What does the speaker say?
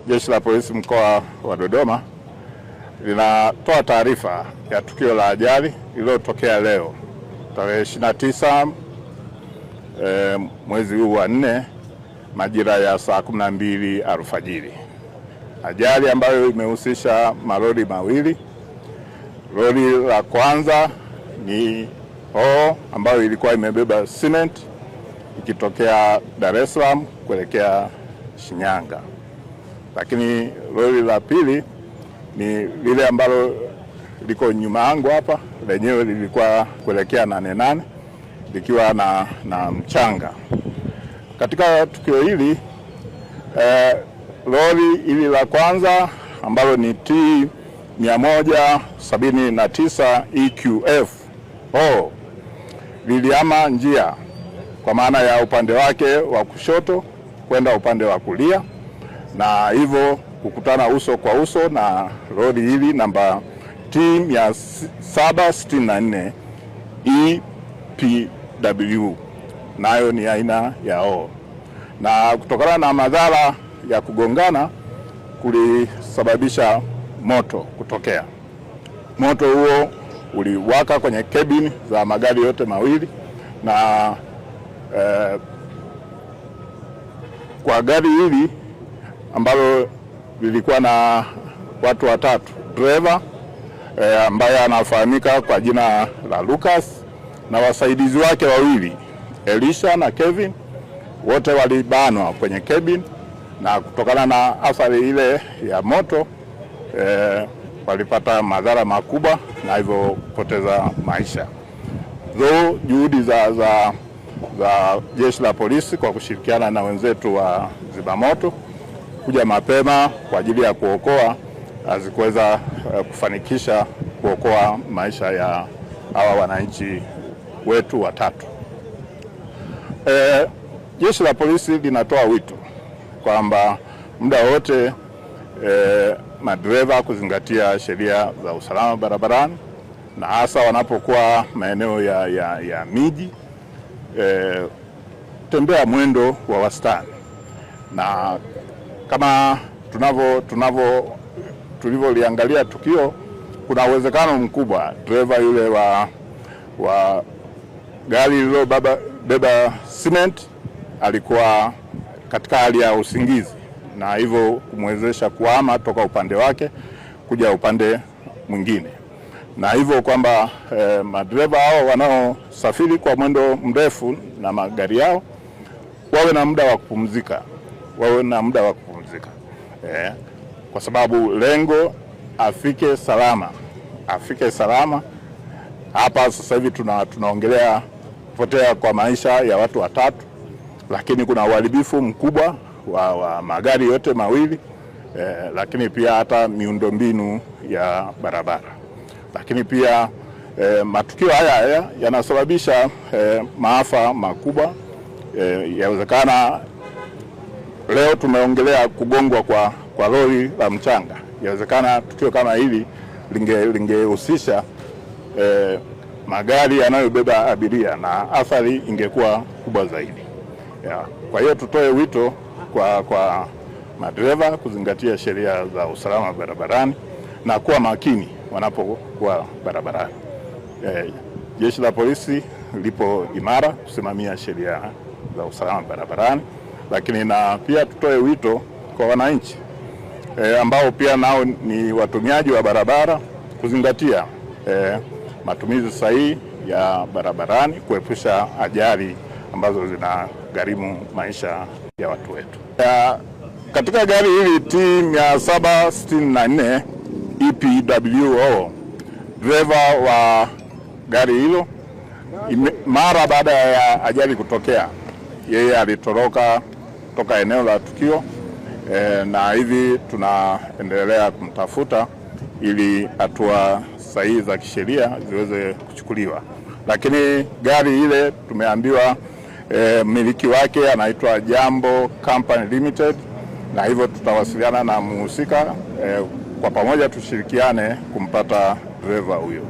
Jeshi la Polisi mkoa wa Dodoma linatoa taarifa ya tukio la ajali lililotokea leo tarehe 29 mwezi huu wa 4 majira ya saa 12 alfajiri. Ajali ambayo imehusisha malori mawili. Lori la kwanza ni ambayo ilikuwa imebeba cement ikitokea Dar es Salaam kuelekea Shinyanga. Lakini lori la pili ni lile ambalo liko nyuma yangu hapa, lenyewe lilikuwa kuelekea Nane likiwa na mchanga. Katika tukio hili lori hili la kwanza ambalo ni T179 EQF liliama njia kwa maana ya upande wake wa kushoto kwenda upande wa kulia, na hivyo kukutana uso kwa uso na lori hili namba T764 EPW, nayo ni aina ya na kutokana na madhara ya kugongana kulisababisha moto kutokea. Moto huo uliwaka kwenye cabin za magari yote mawili, na kwa gari hili ambalo lilikuwa na watu watatu, driver ambaye anafahamika kwa jina la Lucas na wasaidizi wake wawili Elisha na Kevin, wote walibanwa kwenye cabin, na kutokana na athari ile ya moto walipata madhara makubwa na hivyo kupoteza maisha. Juhudi za Jeshi la Polisi kwa kushirikiana na wenzetu wa zimamoto kuja mapema kwa ajili ya kuokoa hazikuweza kufanikisha kuokoa maisha ya hawa wananchi wetu watatu. Jeshi la Polisi linatoa wito kwamba muda wote madereva kuzingatia sheria za usalama barabarani, na hasa wanapokuwa maeneo ya miji, tembea mwendo wa wastani, na kama tulivyoliangalia tukio, kuna uwezekano mkubwa dereva yule wa gari lililobeba cement alikuwa katika hali ya usingizi, na hivyo kumwezesha kuhama toka upande wake kuja upande mwingine, na hivyo kwamba madereva hao wanaosafiri kwa mwendo mrefu na magari yao wawe na muda wa kupumzika, kwa sababu lengo afike salama. Hapa sasa hivi tunaongelea kupotea kwa maisha ya watu watatu, lakini kuna uharibifu mkubwa wa magari yote mawili, lakini pia hata miundombinu ya barabara. Lakini pia matukio haya yanasababisha maafa makubwa. Yawezekana leo tumeongelea kugongwa kwa lori la mchanga. Yawezekana tukio kama hili lingehusisha magari yanayobeba abiria na athari ingekuwa kubwa zaidi. Kwa hiyo tutoe wito kwa madereva kuzingatia sheria za usalama barabarani na kuwa makini wanapokuwa barabarani. Jeshi la Polisi lipo imara kusimamia sheria za usalama barabarani, lakini na pia tutoe wito kwa wananchi ambao pia nao ni watumiaji wa barabara kuzingatia matumizi sahihi ya barabarani, kuepusha ajali ambazo zinagharimu maisha ya watu wetu. Katika gari hili T764 EPWO, driver wa gari hilo mara baada ya ajali kutokea, yeye alitoroka toka eneo la tukio, na hivi tunaendelea kumtafuta ili hatua sahihi za kisheria ziweze kuchukuliwa. Lakini gari ile tumeambiwa mmiliki wake anaitwa Jambo Company Limited, na hivyo tutawasiliana na mhusika kwa pamoja tushirikiane kumpata driver huyo.